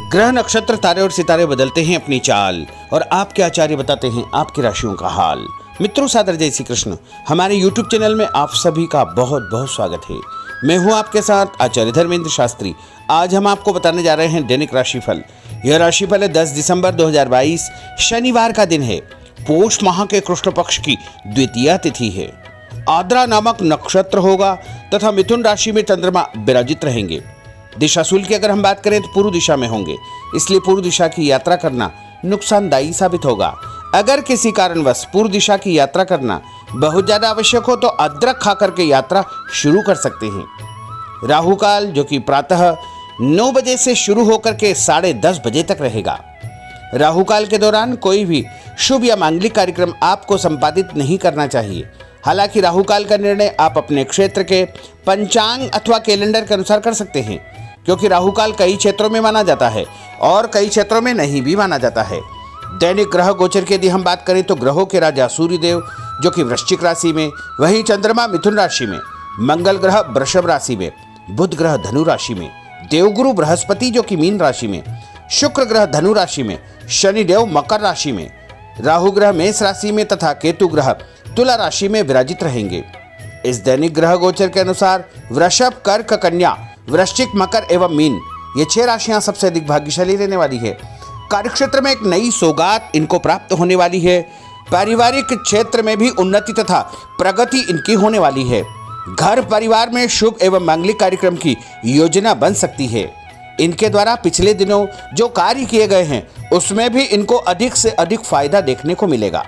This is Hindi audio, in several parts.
ग्रह नक्षत्र तारे और सितारे बदलते हैं अपनी चाल और आपके आचार्य बताते हैं आपकी राशियों का हाल। मित्रों, सादर जय श्री कृष्ण। हमारे YouTube चैनल में आप सभी का बहुत बहुत स्वागत है। मैं हूं आपके साथ आचार्य धर्मेंद्र शास्त्री। आज हम आपको बताने जा रहे हैं दैनिक राशिफल। यह राशिफल है 10 दिसंबर 2022 शनिवार का दिन है। पोष माह के कृष्ण पक्ष की द्वितीया तिथि है। आद्रा नामक नक्षत्र होगा तथा मिथुन राशि में चंद्रमा विराजित रहेंगे। दिशाशूल की अगर हम बात करें तो पूर्व दिशा में होंगे, इसलिए पूर्व दिशा की यात्रा करना नुकसानदायी साबित होगा। अगर किसी कारणवश पूर्व दिशा की यात्रा करना बहुत ज्यादा आवश्यक हो तो अदरक खा करके यात्रा शुरू कर सकते हैं। राहु काल जो कि प्रातः 9 बजे से शुरू होकर के 10:30 बजे तक रहेगा। राहु काल के दौरान कोई भी शुभ या मांगलिक कार्यक्रम आपको संपादित नहीं करना चाहिए। हालांकि राहु काल का निर्णय आप अपने क्षेत्र के पंचांग अथवा कैलेंडर के अनुसार कर सकते हैं, क्योंकि राहु काल कई क्षेत्रों में माना जाता है और कई क्षेत्रों में नहीं भी माना जाता है। दैनिक ग्रह गोचर की यदि हम बात करें तो ग्रहों के राजा सूर्यदेव जो कि वृश्चिक राशि में, वहीं चंद्रमा मिथुन राशि में, मंगल ग्रह वृषभ राशि में, बुध ग्रह धनु राशि में, देवगुरु बृहस्पति जो कि मीन राशि में, शुक्र ग्रह धनु राशि में, शनिदेव मकर राशि में, राहु ग्रह मेष राशि में तथा केतु ग्रह तुला राशि में विराजित रहेंगे। इस दैनिक ग्रह गोचर के अनुसार वृषभ, कर्क, कन्या, वृश्चिक, मकर एवं मीन ये 6 राशियां सबसे अधिक भाग्यशाली रहने वाली है। कार्यक्षेत्र में एक नई सौगात इनको प्राप्त होने वाली है। पारिवारिक क्षेत्र में भी उन्नति तथा प्रगति इनकी होने वाली है। घर परिवार में शुभ एवं मांगलिक कार्यक्रम की योजना बन सकती है। इनके द्वारा पिछले दिनों जो कार्य किए गए हैं उसमें भी इनको अधिक से अधिक फायदा देखने को मिलेगा।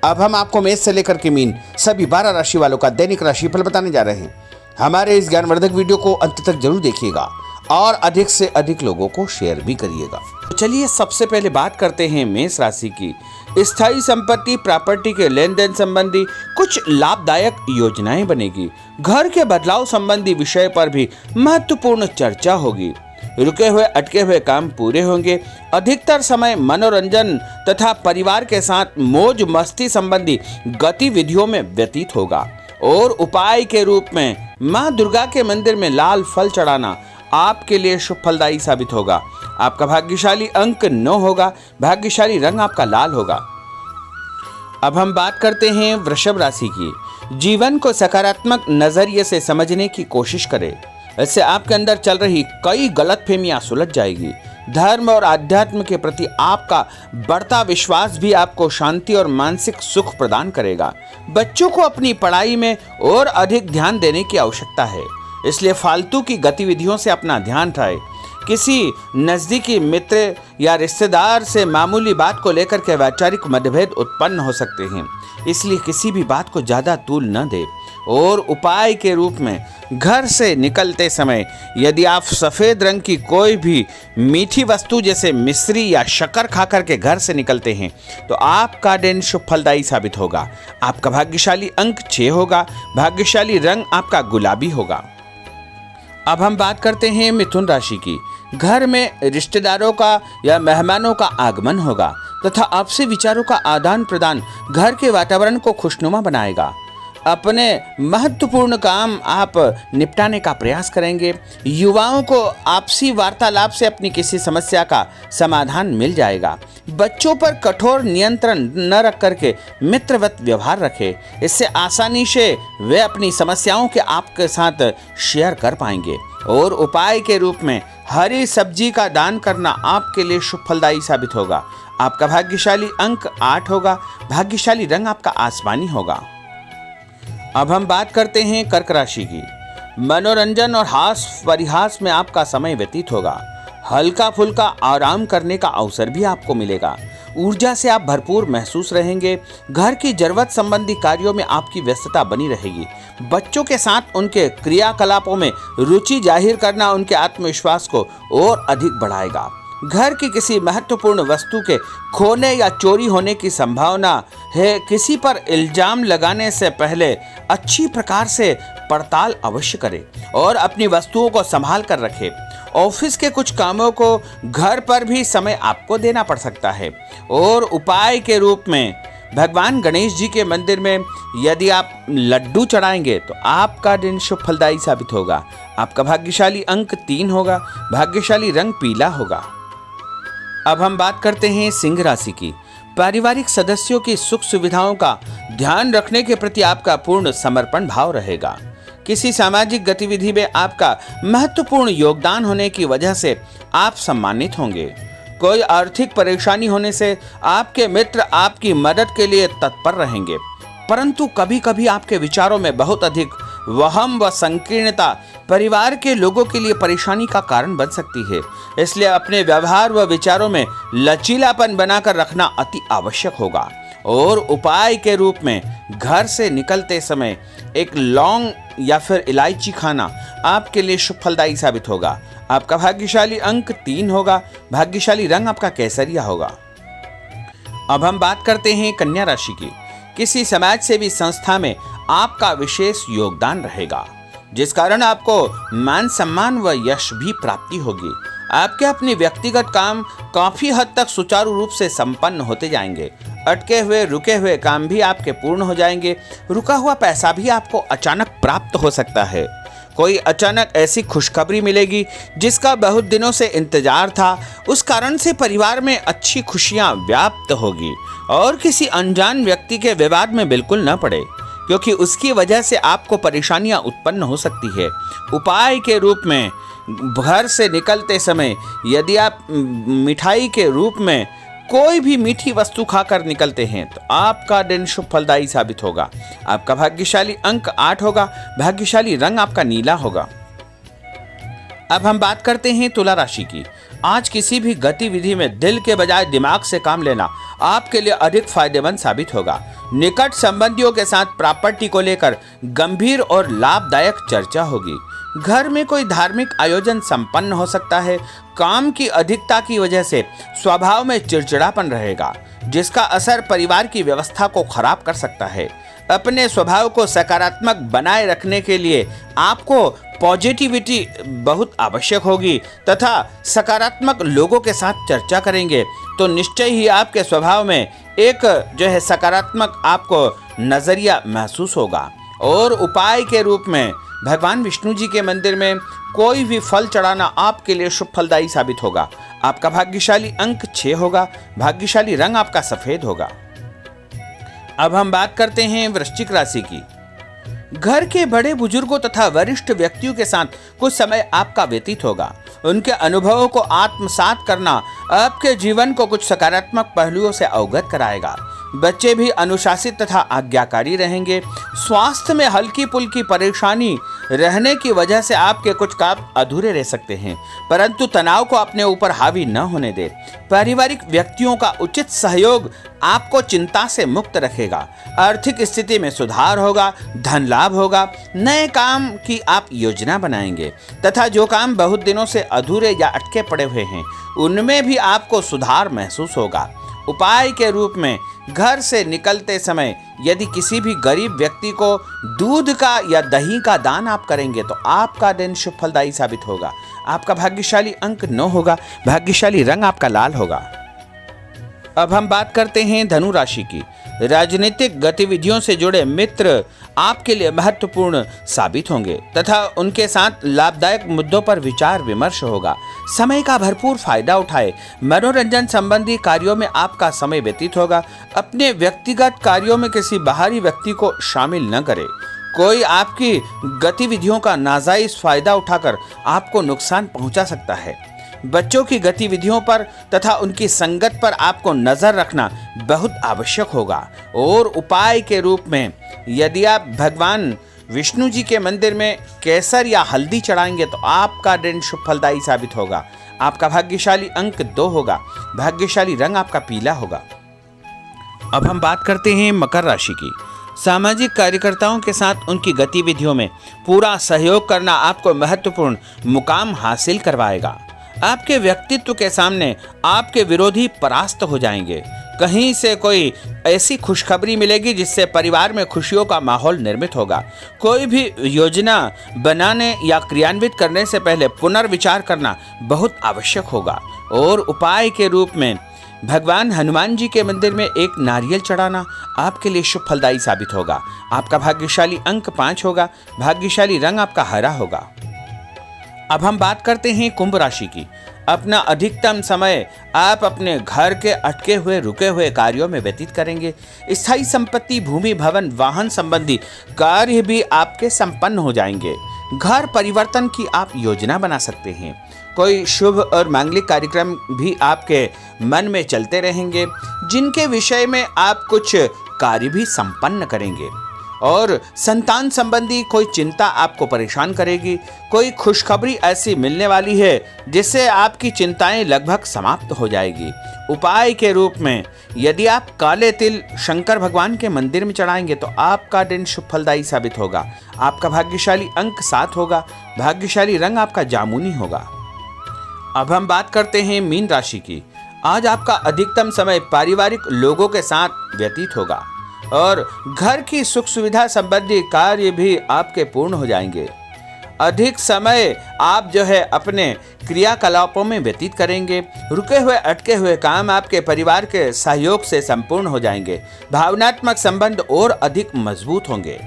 अब हम आपको मेष से लेकर के मीन सभी 12 राशि वालों का दैनिक राशिफल बताने जा रहे हैं। हमारे इस ज्ञानवर्धक वीडियो को अंत तक जरूर देखिएगा और अधिक से अधिक लोगों को शेयर भी करिएगा। तो चलिए सबसे पहले बात करते हैं मेष राशि की। स्थायी संपत्ति प्रॉपर्टी के लेन देन संबंधी कुछ लाभदायक योजनाएं बनेगी। घर के बदलाव संबंधी विषय पर भी महत्वपूर्ण चर्चा होगी। रुके हुए अटके हुए काम पूरे होंगे। अधिकतर समय मनोरंजन तथा परिवार के साथ मौज मस्ती संबंधी गतिविधियों में व्यतीत होगा। और उपाय के रूप में मां दुर्गा के मंदिर में लाल फल चढ़ाना आपके लिए शुभ फलदायी साबित होगा। आपका भाग्यशाली अंक 9 होगा। भाग्यशाली रंग आपका लाल होगा। अब हम बात करते हैं वृषभ राशि की। जीवन को सकारात्मक नजरिए से समझने की कोशिश करें। इससे आपके अंदर चल रही कई गलतफहमियां सुलझ जाएगी। धर्म और आध्यात्म के प्रति आपका बढ़ता विश्वास भी आपको शांति और मानसिक सुख प्रदान करेगा। बच्चों को अपनी पढ़ाई में और अधिक ध्यान देने की आवश्यकता है, इसलिए फालतू की गतिविधियों से अपना ध्यान हटाएं। किसी नज़दीकी मित्र या रिश्तेदार से मामूली बात को लेकर के वैचारिक मतभेद उत्पन्न हो सकते हैं, इसलिए किसी भी बात को ज़्यादा तूल न दें। और उपाय के रूप में घर से निकलते समय यदि आप सफ़ेद रंग की कोई भी मीठी वस्तु जैसे मिश्री या शक्कर खा करके घर से निकलते हैं तो आपका दिन शुभ फलदायी साबित होगा। आपका भाग्यशाली अंक 6 होगा। भाग्यशाली रंग आपका गुलाबी होगा। अब हम बात करते हैं मिथुन राशि की। घर में रिश्तेदारों का या मेहमानों का आगमन होगा तथा आपसी विचारों का आदान प्रदान घर के वातावरण को खुशनुमा बनाएगा। अपने महत्वपूर्ण काम आप निपटाने का प्रयास करेंगे। युवाओं को आपसी वार्तालाप से अपनी किसी समस्या का समाधान मिल जाएगा। बच्चों पर कठोर नियंत्रण न रख करके मित्रवत व्यवहार रखें। इससे आसानी से वे अपनी समस्याओं के आपके साथ शेयर कर पाएंगे। और उपाय के रूप में हरी सब्जी का दान करना आपके लिए शुभ फलदायी साबित होगा। आपका भाग्यशाली अंक 8 होगा। भाग्यशाली रंग आपका आसमानी होगा। अब हम बात करते हैं कर्क राशि की। मनोरंजन और हास परिहास में आपका समय व्यतीत होगा। हल्का फुल्का आराम करने का अवसर भी आपको मिलेगा। ऊर्जा से आप भरपूर महसूस रहेंगे। घर की जरूरत संबंधी कार्यों में आपकी व्यस्तता बनी रहेगी। बच्चों के साथ उनके क्रियाकलापों में रुचि जाहिर करना उनके आत्मविश्वास को और अधिक बढ़ाएगा। घर की किसी महत्वपूर्ण वस्तु के खोने या चोरी होने की संभावना है। किसी पर इल्जाम लगाने से पहले अच्छी प्रकार से पड़ताल अवश्य करें और अपनी वस्तुओं को संभाल कर रखें। ऑफिस के कुछ कामों को घर पर भी समय आपको देना पड़ सकता है। और उपाय के रूप में भगवान गणेश जी के मंदिर में यदि आप लड्डू चढ़ाएंगे तो आपका दिन शुभ फलदायी साबित होगा। आपका भाग्यशाली अंक 3 होगा। भाग्यशाली रंग पीला होगा। अब हम बात करते हैं सिंह राशि की। पारिवारिक सदस्यों की सुख सुविधाओं का ध्यान रखने के प्रति आपका पूर्ण समर्पण भाव रहेगा। किसी सामाजिक गतिविधि में आपका महत्वपूर्ण योगदान होने की वजह से आप सम्मानित होंगे। कोई आर्थिक परेशानी होने से आपके मित्र आपकी मदद के लिए तत्पर रहेंगे, परंतु कभी कभी आपके विचारों में बहुत अधिक वहम व संकीर्णता परिवार के लोगों के लिए परेशानी का कारण बन सकती है। इसलिए अपने व्यवहार व विचारों में लचीलापन बनाकर रखना अति आवश्यक होगा। और उपाय के रूप में घर से निकलते समय एक लौंग या फिर इलायची खाना आपके लिए शुभ फलदायी साबित होगा। आपका भाग्यशाली अंक 3 होगा। भाग्यशाली रंग आपका केसरिया होगा। अब हम बात करते हैं कन्या राशि की। किसी समाज सेवी संस्था में आपका विशेष योगदान रहेगा, जिस कारण आपको मान सम्मान व यश भी प्राप्ति होगी। आपके अपने व्यक्तिगत काम काफी हद तक सुचारू रूप से संपन्न होते जाएंगे। अटके हुए रुके हुए काम भी आपके पूर्ण हो जाएंगे। रुका हुआ पैसा भी आपको अचानक प्राप्त हो सकता है। कोई अचानक ऐसी खुशखबरी मिलेगी जिसका बहुत दिनों से इंतजार था। उस कारण से परिवार में अच्छी खुशियां व्याप्त होगी। और किसी अनजान व्यक्ति के विवाद में बिल्कुल न पड़े, क्योंकि उसकी वजह से आपको परेशानियां उत्पन्न हो सकती है। उपाय के रूप में घर से निकलते समय यदि आप मिठाई के रूप में कोई भी मीठी वस्तु खाकर निकलते हैं तो आपका दिन शुभ फलदायी साबित होगा। आपका भाग्यशाली अंक 8 होगा। भाग्यशाली रंग आपका नीला होगा। अब हम बात करते हैं तुला राशि की। आज किसी भी गतिविधि में दिल के बजाय दिमाग से काम लेना आपके लिए अधिक फायदेमंद साबित होगा। निकट संबंधियों के साथ प्रॉपर्टी को लेकर गंभीर और लाभदायक चर्चा होगी। घर में कोई धार्मिक आयोजन संपन्न हो सकता है। काम की अधिकता की वजह से स्वभाव में चिड़चिड़ापन रहेगा, जिसका असर परिवार की व्यवस्था को खराब कर सकता है। अपने स्वभाव को सकारात्मक बनाए रखने के लिए आपको पॉजिटिविटी बहुत आवश्यक होगी तथा सकारात्मक लोगों के साथ चर्चा करेंगे तो निश्चय ही आपके स्वभाव में एक सकारात्मक आपको नजरिया महसूस होगा। और उपाय के रूप में भगवान विष्णु जी के मंदिर में कोई भी फल चढ़ाना आपके लिए शुभ फलदायी साबित होगा। आपका भाग्यशाली अंक 6 होगा। भाग्यशाली रंग आपका सफेद होगा। अब हम बात करते हैं वृश्चिक राशि की। घर के बड़े बुजुर्गों तथा वरिष्ठ व्यक्तियों के साथ कुछ समय आपका व्यतीत होगा। उनके अनुभवों को आत्मसात करना आपके जीवन को कुछ सकारात्मक पहलुओं से अवगत कराएगा। बच्चे भी अनुशासित तथा आज्ञाकारी रहेंगे। स्वास्थ्य में हल्की पुल्की परेशानी रहने की वजह से आपके कुछ काम अधूरे रह सकते हैं, परंतु तनाव को अपने ऊपर हावी न होने दे। पारिवारिक व्यक्तियों का उचित सहयोग आपको चिंता से मुक्त रखेगा। आर्थिक स्थिति में सुधार होगा। धन लाभ होगा। नए काम की आप योजना बनाएंगे तथा जो काम बहुत दिनों से अधूरे या अटके पड़े हुए हैं उनमें भी आपको सुधार महसूस होगा। उपाय के रूप में घर से निकलते समय यदि किसी भी गरीब व्यक्ति को दूध का या दही का दान आप करेंगे तो आपका दिन शुभ फलदायी साबित होगा। आपका भाग्यशाली अंक 9 होगा। भाग्यशाली रंग आपका लाल होगा। अब हम बात करते हैं धनु राशि की। राजनीतिक गतिविधियों से जुड़े मित्र आपके लिए महत्वपूर्ण साबित होंगे तथा उनके साथ लाभदायक मुद्दों पर विचार विमर्श होगा। समय का भरपूर फायदा उठाए। मनोरंजन संबंधी कार्यों में आपका समय व्यतीत होगा। अपने व्यक्तिगत कार्यों में किसी बाहरी व्यक्ति को शामिल न करें। कोई आपकी गतिविधियों का नाजायज फायदा उठाकर आपको नुकसान पहुंचा सकता है। बच्चों की गतिविधियों पर तथा उनकी संगत पर आपको नजर रखना बहुत आवश्यक होगा। और उपाय के रूप में यदि आप भगवान विष्णु जी के मंदिर में केसर या हल्दी चढ़ाएंगे तो आपका दिन शुभ फलदायी साबित होगा। आपका भाग्यशाली अंक 2 होगा। भाग्यशाली रंग आपका पीला होगा। अब हम बात करते हैं मकर राशि की। सामाजिक कार्यकर्ताओं के साथ उनकी गतिविधियों में पूरा सहयोग करना आपको महत्वपूर्ण मुकाम हासिल करवाएगा। आपके व्यक्तित्व के सामने आपके विरोधी परास्त हो जाएंगे। कहीं से कोई ऐसी खुशखबरी मिलेगी जिससे परिवार में खुशियों का माहौल निर्मित होगा। कोई भी योजना बनाने या क्रियान्वित करने से पहले पुनर्विचार करना बहुत आवश्यक होगा। और उपाय के रूप में भगवान हनुमान जी के मंदिर में एक नारियल चढ़ाना आपके लिए शुभ फलदायी साबित होगा। आपका भाग्यशाली अंक 5 होगा। भाग्यशाली रंग आपका हरा होगा। अब हम बात करते हैं कुंभ राशि की। अपना अधिकतम समय आप अपने घर के अटके हुए रुके हुए कार्यों में व्यतीत करेंगे। स्थायी संपत्ति, भूमि, भवन, वाहन संबंधी कार्य भी आपके संपन्न हो जाएंगे। घर परिवर्तन की आप योजना बना सकते हैं। कोई शुभ और मांगलिक कार्यक्रम भी आपके मन में चलते रहेंगे, जिनके विषय में आप कुछ कार्य भी संपन्न करेंगे। और संतान संबंधी कोई चिंता आपको परेशान करेगी। कोई खुशखबरी ऐसी मिलने वाली है जिससे आपकी चिंताएं लगभग समाप्त हो जाएगी। उपाय के रूप में यदि आप काले तिल शंकर भगवान के मंदिर में चढ़ाएंगे तो आपका दिन शुभ फलदायी साबित होगा। आपका भाग्यशाली अंक 7 होगा। भाग्यशाली रंग आपका जामुनी होगा। अब हम बात करते हैं मीन राशि की। आज आपका अधिकतम समय पारिवारिक लोगों के साथ व्यतीत होगा और घर की सुख सुविधा संबंधी कार्य भी आपके पूर्ण हो जाएंगे। अधिक समय आप अपने क्रियाकलापों में व्यतीत करेंगे। रुके हुए अटके हुए काम आपके परिवार के सहयोग से संपूर्ण हो जाएंगे। भावनात्मक संबंध और अधिक मजबूत होंगे।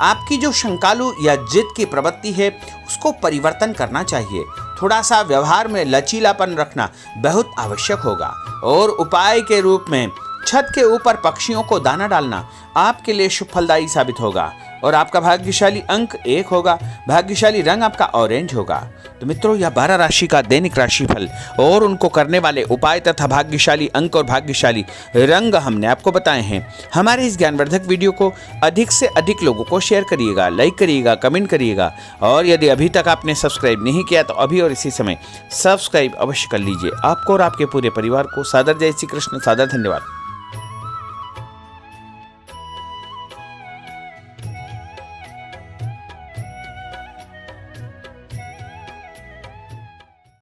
आपकी जो शंकालु या जिद की प्रवृत्ति है उसको परिवर्तन करना चाहिए। थोड़ा सा व्यवहार में लचीलापन रखना बहुत आवश्यक होगा। और उपाय के रूप में छत के ऊपर पक्षियों को दाना डालना आपके लिए शुभ फलदायी साबित होगा। और आपका भाग्यशाली अंक 1 होगा। भाग्यशाली रंग आपका ऑरेंज होगा। तो मित्रों, यह 12 राशि का दैनिक राशिफल और उनको करने वाले उपाय तथा भाग्यशाली अंक और भाग्यशाली रंग हमने आपको बताए हैं। हमारे इस ज्ञानवर्धक वीडियो को अधिक से अधिक लोगों को शेयर करिएगा, लाइक करिएगा, कमेंट करिएगा। और यदि अभी तक आपने सब्सक्राइब नहीं किया तो अभी और इसी समय सब्सक्राइब अवश्य कर लीजिए। आपको और आपके पूरे परिवार को सादर जय श्री कृष्ण, सादर धन्यवाद।